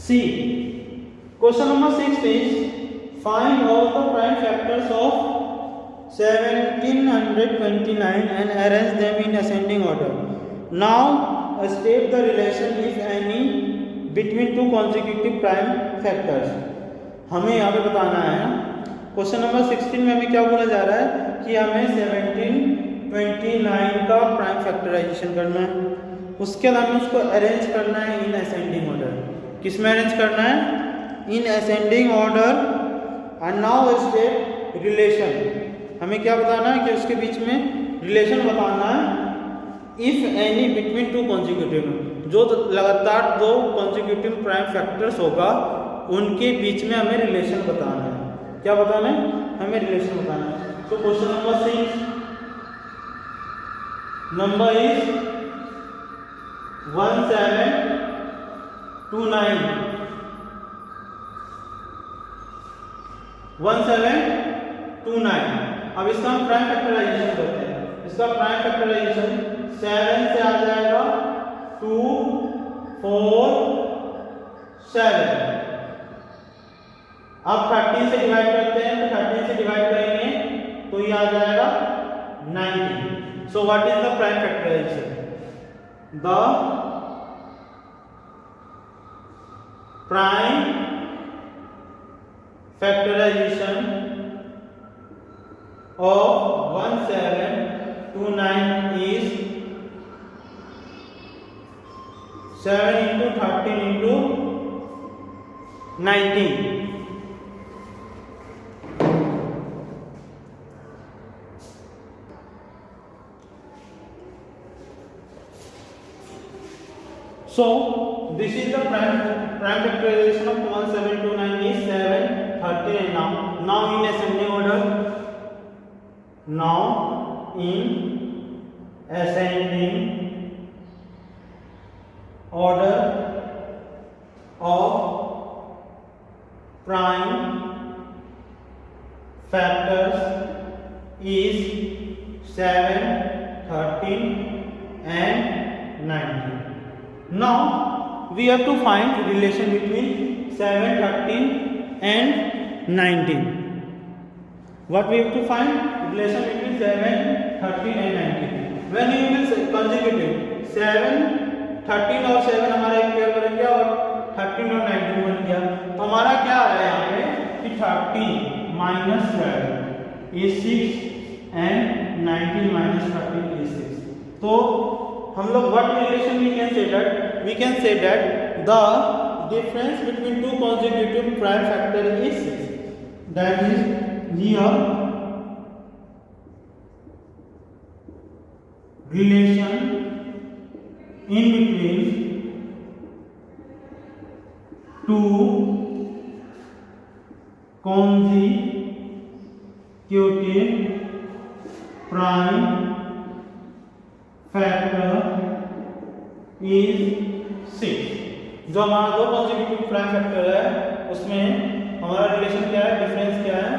C. Question number 6 is find all the prime factors of 1729 and arrange them in ascending order. Now state the relation if any between two consecutive prime factors. हमें यहाँ पे बताना है question number 16 में हमें क्या बोला जा रहा है कि हमें 1729 का प्राइम फैक्टराइजेशन करना है, उसके बाद हमें उसको अरेंज करना है इन असेंडिंग ऑर्डर. किस में अरेंज करना है? In ascending order. And now state relation. हमें क्या बताना है कि उसके बीच में रिलेशन बताना है if any between two consecutive. जो लगातार दो कॉन्जिक्यूटिव प्राइम फैक्टर्स होगा उनके बीच में हमें रिलेशन बताना है. क्या बताना है? हमें रिलेशन बताना है. तो क्वेश्चन नंबर 6 नंबर इज 1729. अब इसका हम प्राइम फैक्टराइजेशन करते हैं. इसका प्राइम फैक्टराइजेशन 7 से आ जाएगा 2 4 7. अब 13 से डिवाइड करते हैं तो 13 से डिवाइड करेंगे तो ये आ जाएगा 90. So what is the prime factorization? The prime factorization of 1729 is 7 into 13 into 19. So this is the prime factorization of 1729 is 7, 13 and now in ascending order. Now in ascending order of prime factors is 7, 13 and 19. Now we have to find relation between 7, 13 and 19. What we have to find? Relation between 7, 13 and 19. When you will consecutive 7, 13 और 7 हमारा एक pair बन गया और 13 और 19 बन गया. तो हमारा क्या आ रहा है यहाँ पे कि 13 minus 12 is 6 and 19 minus 13 is 6. तो हम लोग what relation we can say that? We can say that the difference between two consecutive prime factor is 6. That is here relation in between two consecutive prime factor is 6. जो हमारा दो consecutive prime factor है उसमें हमारा relation क्या है? Difference क्या है?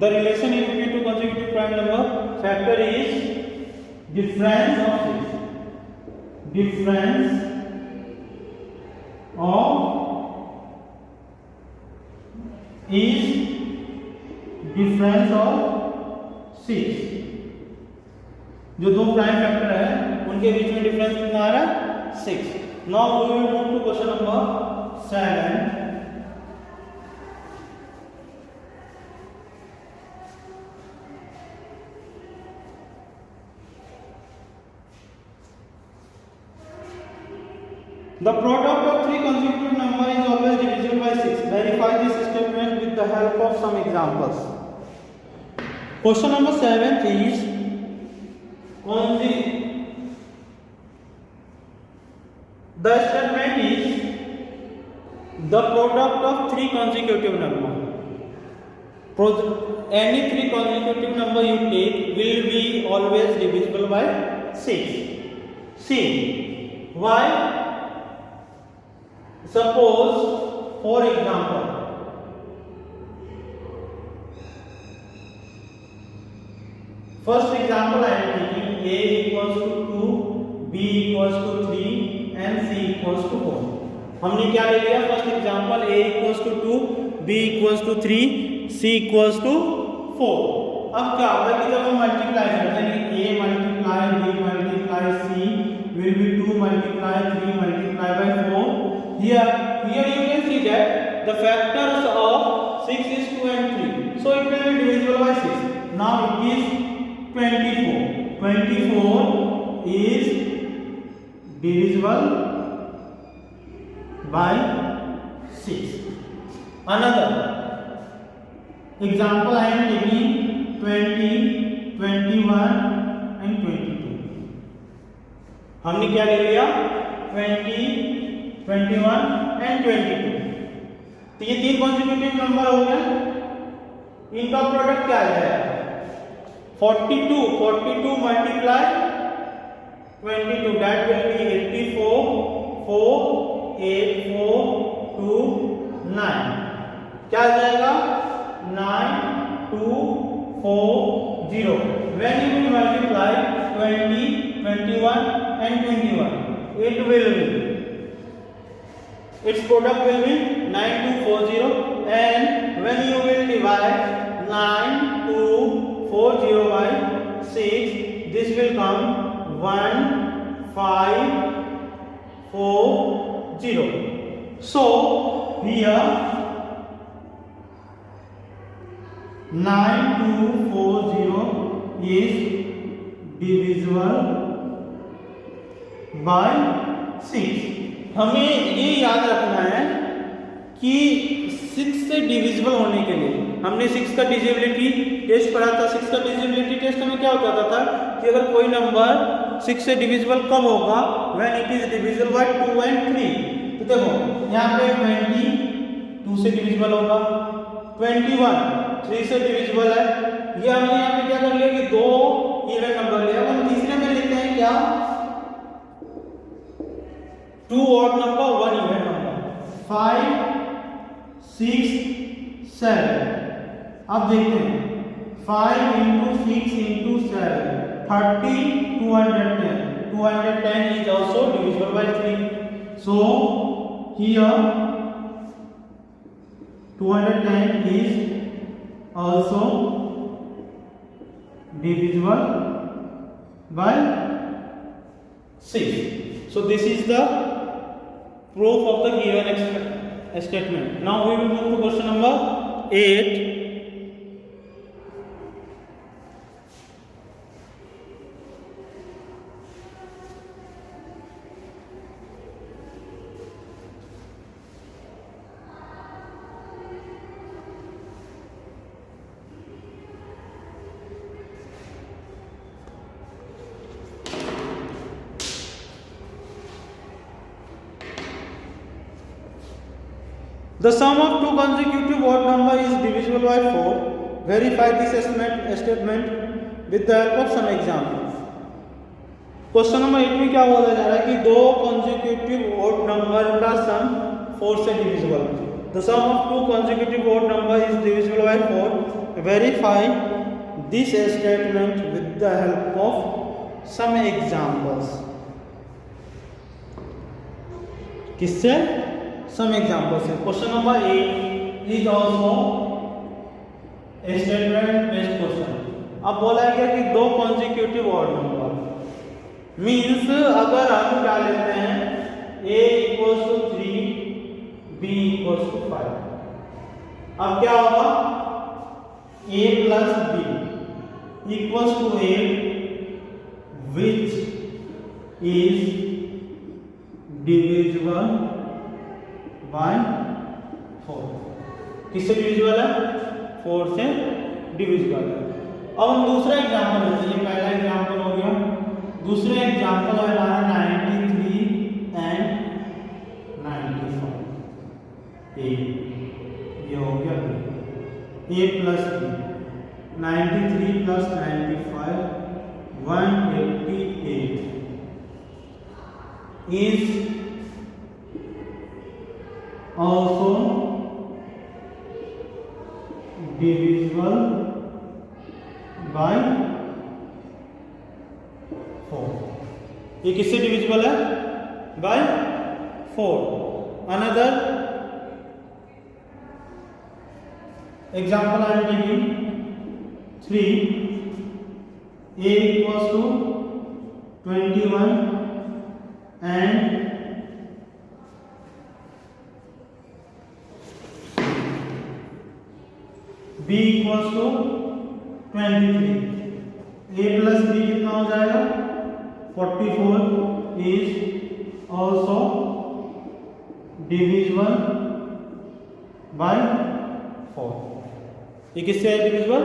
The relation in between two consecutive prime number factor is difference of 6. Difference of is difference of 6. जो दो प्राइम फैक्टर है उनके बीच में डिफरेंस कितना आ रहा है? 6. Now we will move to question number 7. The product of three consecutive numbers is always divisible by 6. Verify this statement with the help of some examples. Question number 7 is the statement is the product of three consecutive numbers. Any three consecutive number you take will be always divisible by 6. See why? Suppose, for example, first example I am taking a equals to 2, b equals to 3 and c equals to 4. हमने क्या ले लिया first example, a equals to 2, b equals to 3, c equals to 4. अब क्या होगा कि जब हम मल्टीप्लाई करते हैं a multiply b multiply c will be 2 multiply 3 multiply by 4. Here you can see that the factors of 6 is 2 and 3. So it will be divisible by 6. Now it is 24. 24 is divisible by 6. Another example I am taking 20, 21 and 22. हमने क्या ले लिया 20, 21 and 22. तो ये तीन consecutive number हो गए, इनका प्रोडक्ट क्या है 42 मल्टीप्लाई 22 दैट विल बी 84, 4, 8, 4, 2, 9. क्या आ जाएगा 9, 2, 4, 0. When you will multiply 20, 21 and 21, it will be its product will be 9240, and when you will divide 9240 by 6, this will come 1540. So here 9240 is divisible by 6. हमें ये याद रखना है कि 6 से डिविजिबल होने के लिए हमने 6 का डिविजिबिलिटी टेस्ट पढ़ा था. 6 का डिविजिबिलिटी टेस्ट हमें क्या होता था कि अगर कोई नंबर 6 से डिविजिबल कब होगा when it is divisible bye 2 and 3. तो देखो यहाँ पे 20 2 से डिविजिबल होगा, 21 3 से डिविजिबल है. ये हमने यहाँ पे क्या कर लिया कि दो इवन नंबर लिया. हम तीसरे में लेते हैं क्या 2 odd number 1 even number 5, 6, 7. अब देखते हैं 5 into 6 into 7 30, 210. 210 is also divisible by 3. So here 210 is also divisible by 6. So this is the proof of the given statement. Now we will move to question number 8. The sum of two consecutive odd number is divisible by 4. Verify this statement with the help of some examples. Question number 8 में क्या बोला जा रहा है कि दो consecutive odd number का sum 4 से divisible. The sum of two consecutive odd number is divisible by 4. Verify this statement with the help of some examples. किससे some examples. Question number 8 is also a statement based question. अब बोला गया कि दो consecutive odd number means अगर हम क्या लेते हैं a equals to 3, b equals to 5. अब क्या होगा a plus b equals to 8 which is divisible by 4. किससे डिविजिबल है 4 से डिविजिबल है. अब हम दूसरा एग्जांपल लेते हैं. ये पहला एग्जांपल हो गया. दूसरा एग्जांपल है हमारा 93 and 95. ये हो गया a plus b. 93 plus 95 188 is also divisible by 4. ये किससे डिविजिबल है by 4. Another example I am taking 3. A equals to 21 and B equals to 23. A plus B कितना हो जाएगा? 44 is also divisible by 4. ये किससे है divisible?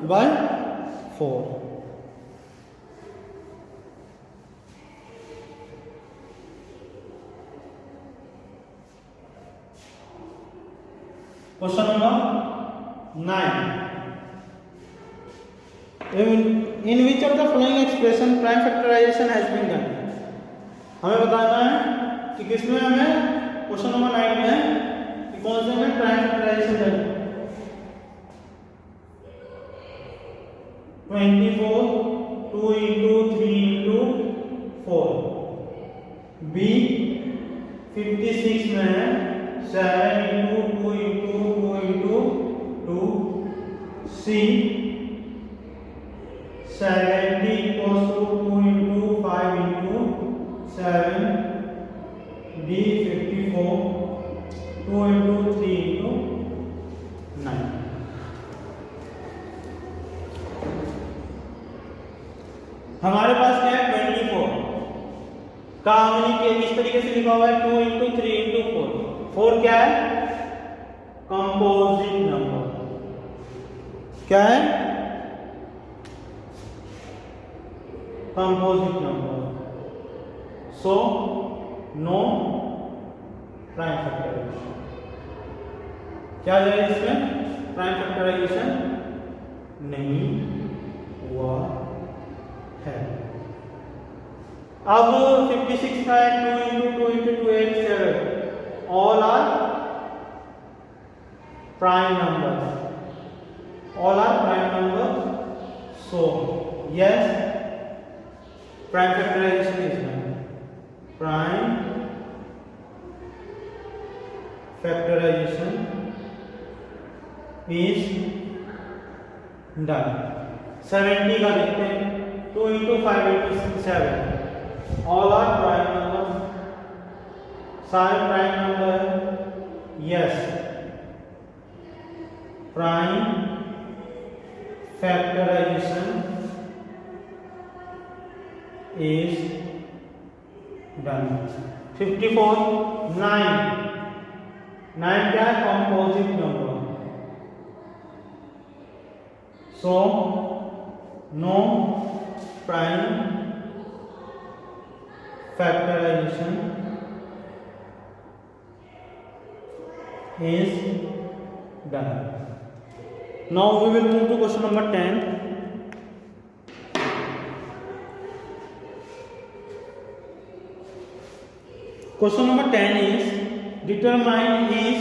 by 4. Question number 9. In which of the following expression prime factorization has been done? हमें बताना है कि किसमें हमें क्वेश्चन नंबर 9 में कि कौन से में प्राइम फैक्टराइजेशन है। 24 2 into 3 into 4. B 56 में है 7 into 2 into 2 into 2. C 70 equals to 2 into 5 into 7. D 54 2 into 3 into 9. हमारे पास क्या है 24 का हमने किस तरीके से लिखा हुआ है 2 into 3 into 4. 4 क्या है? Composite number. क्या है? Composite number. So no prime factorization. क्या जाएगा इसमें? प्राइम फैक्टराइजेशन नहीं हुआ है। अब 56 का है 2 into 2 into 2 8 7. All are prime numbers. All are prime numbers. So yes, prime factorization is done. Prime factorization is done. 70 का देखते हैं 2 into 5 into 7. All are prime numbers. सारे प्राइम नंबर है। Yes, prime factorization is done. 54 9 क्या है? Composite number. So no prime factorization is done. Now we will move to question number 10. Question number 10 is determine is,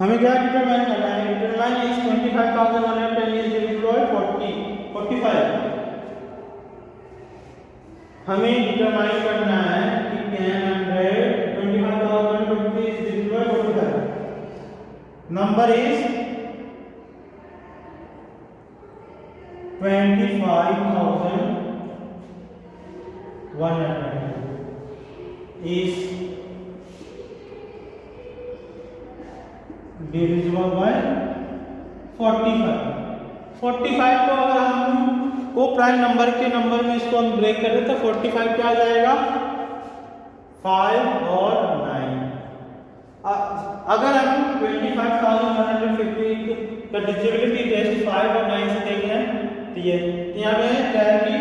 हमें क्या determine करना है? Determine is 25,110 is divisible by 45. हमें determine करना है कि 25,050 is divisible by 45. Number is 25,100 is divisible by 45. 45 को अगर हम को प्राइम नंबर के नंबर में इसको हम ब्रेक कर दें तो 45 क्या आ जाएगा? 5 और 9। अगर हम 25,150 का डिविजिबिलिटी टेस्ट 5 और 9 से देख रहे हैं तो ये यहाँ पे क्या है कि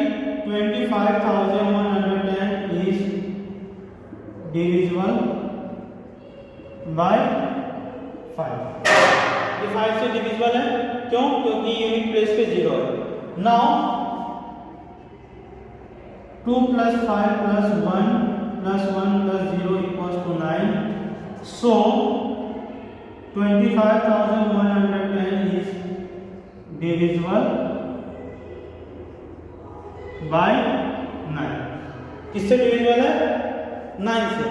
25,110 इज डिविजिबल बाय 5। ये 5 से डिविजिबल है, क्यों? क्योंकि यूनिट प्लेस पे 0 है। Now 2 plus 5 plus 1 plus 1 plus 0 equals to 9. So 25,110 is divisible by 9. किससे डिविजिबल है? 9 से।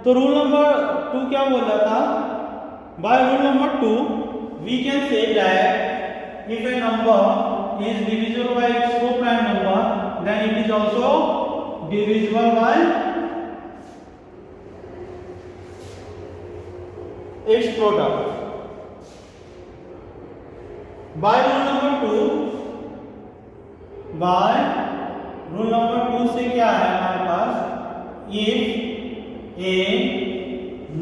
तो रूल नंबर 2 क्या बोल रहा था? By rule number 2 we can say that if a number is divisible by its co-prime number then it is also divisible by its product. By rule number 2 से क्या है हमारे पास? If a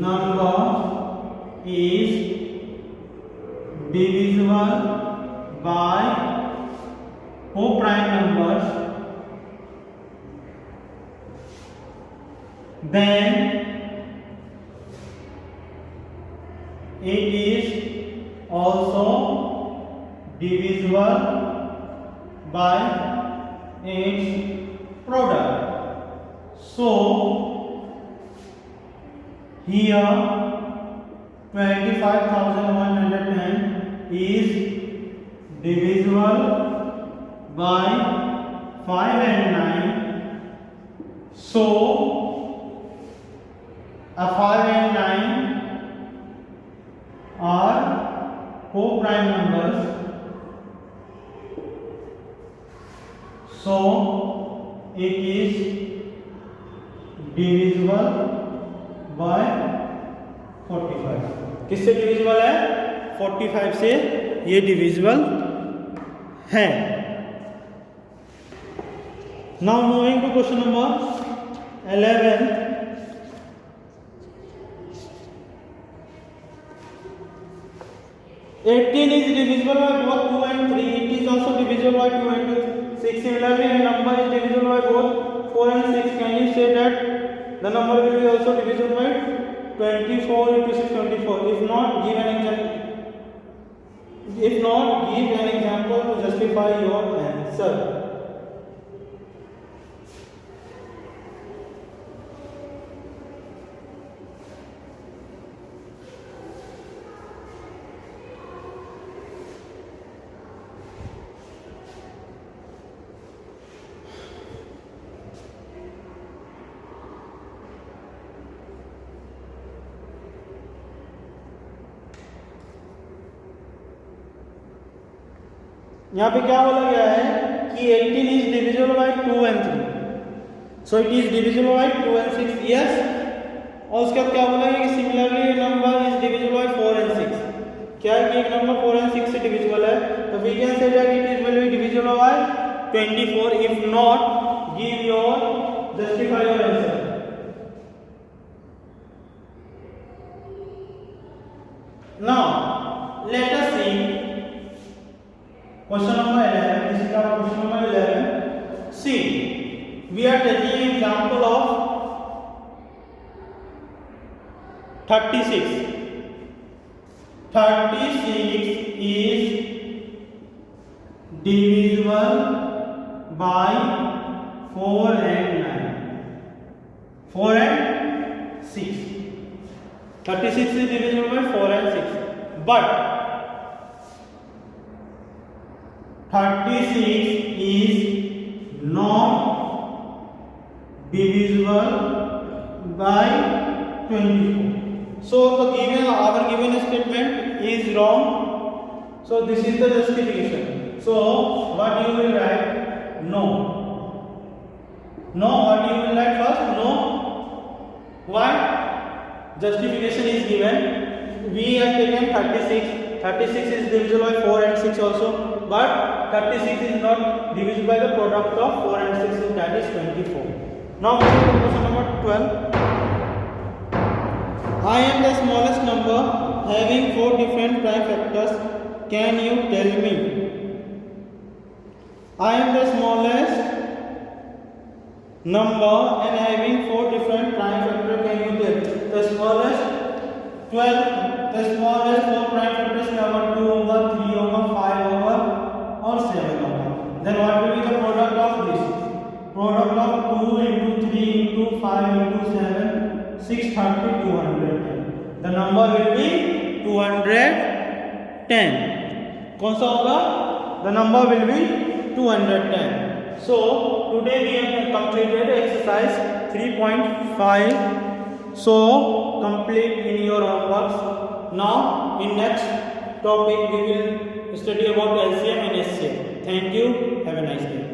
number is divisible by co-prime numbers then it is also divisible by its product. So here 25,110 is divisible by 5 and 9. So a 5 and 9 are co-prime numbers. So it is divisible by 45. किससे divisible है? 45 से ये divisible है. Now moving to question number 11. Eighteen is divisible by both 2 and 3. It is also divisible by 2 and 6. Similarly, a number is divisible by both 4 and 6. Can you say that the number will be also divisible by 24 into 6, 24? If not, give an example to justify your answer. यहाँ पे क्या बोला गया है कि 18 is divisible by 2 and 3. So it is divisible by 2 and 6. Yes. और उसके बाद क्या बोला गया कि similarly a number is divisible by 4 and 6. क्या है कि एक नंबर 4 and 6 से divisible है, तो we can say that it is will be divisible by 24. If not, give your justify your answer. Now let us see question number 11. This is our question number 11. See, we are taking an example of 36. 36 is divisible by 4 and 9. 4 and 6. 36 is divisible by 4 and 6. But 36 is not divisible by 24. So the our given statement is wrong. So this is the justification. So what you will write? No. No. What you will write first? No. Why? Justification is given. We have taken 36. 36 is divisible by 4 and 6 also. But 36 is not divisible by the product of 4 and 6, that is 24. Now moving to question number 12. I am the smallest number having 4 different prime factors. Can you tell me? I am the smallest number and having 4 different prime factors. Can you tell? The smallest 12. The smallest 4 prime factors number 2 over 3 over 5 over or 7 over. Then what will be the product of this? Product of 2 into 3 into 5 into 7, 630, 210. The number will be 210. कौन सा होगा? The number will be 210. So today we have completed exercise 3.5. So complete in your homeworks. Now in next topic we will study about LCM and SCM. Thank you. Have a nice day.